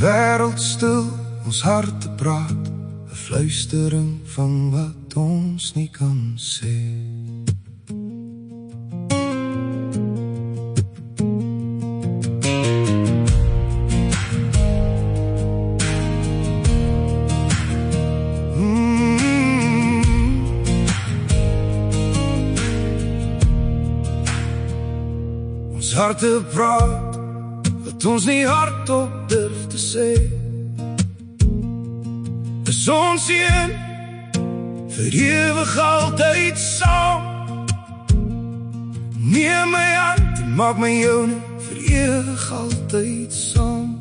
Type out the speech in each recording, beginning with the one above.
wêreld stil, ons harte praat, 'n fluistering van wat ons nie kan sê. Ons harte praat, wat ons nie hardop durf te sê. Is ons een, vir ewig altyd saam. Neem my hand en maak my joune, vir ewig altyd saam.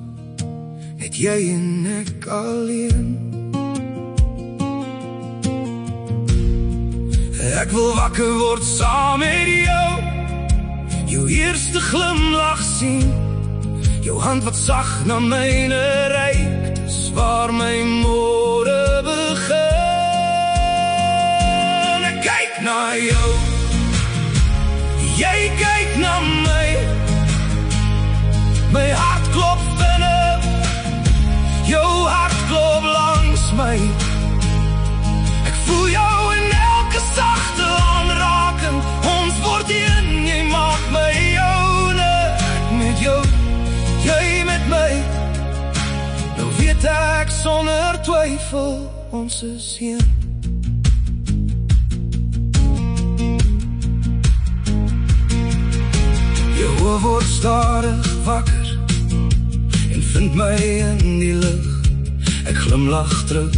Net jy en ek alleen. Ek wil wakker word saam met jou, jou eerste glimlach sien, jou hand wat sag na myne reik, dis waar my môre begin. Ek kyk na jou, jy kyk na my, my hart klop vinnig, jou hart klop langs my. Ek voel jou in elke sagte aanraking, ons word een, jy maak my joune. Ek met jou, jy met my, nou weet ek sonder twyfel, ons is een. Jou oë word stadig wakker en vind my in die lug. Ek glimlach terug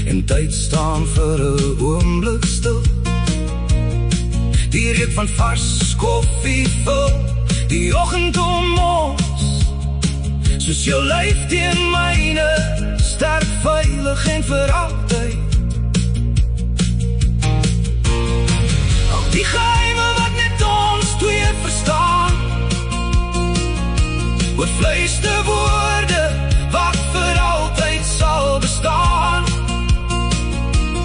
en tyd staan vir 'n oomblik stil. Die reuk van vars koffie vul die oggend om ons, soos jou lyf teen myne, sterk, veilig en vir altyd. Al die geheime wat net ons twee verstaan, oor fluisterwoorde wat vir altyd sal bestaan.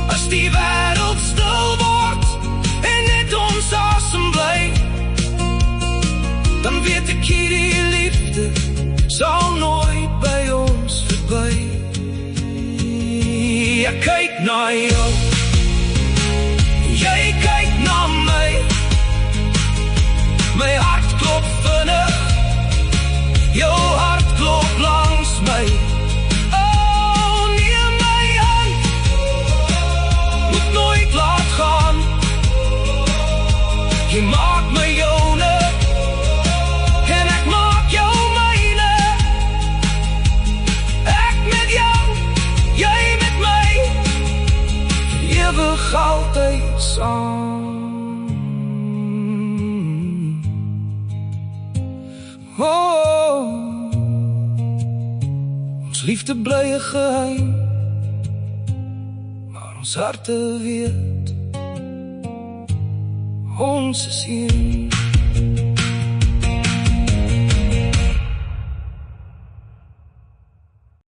As die wêreld stil word en net ons asem bly, dan weet ek hierdie liefde sal nooit by ons verby. Ek kyk na jou, jy kyk na my, my hart klop vinnig, jou hart klop langs my. Oh, neem my hand, moet nooit laat gaan, jy maak my joune, en ek maak jou myne. Ek met jou, jy met my, ewig altyd saam. Oh, ons liefde bly 'n geheim, maar ons harte weet, ons is een.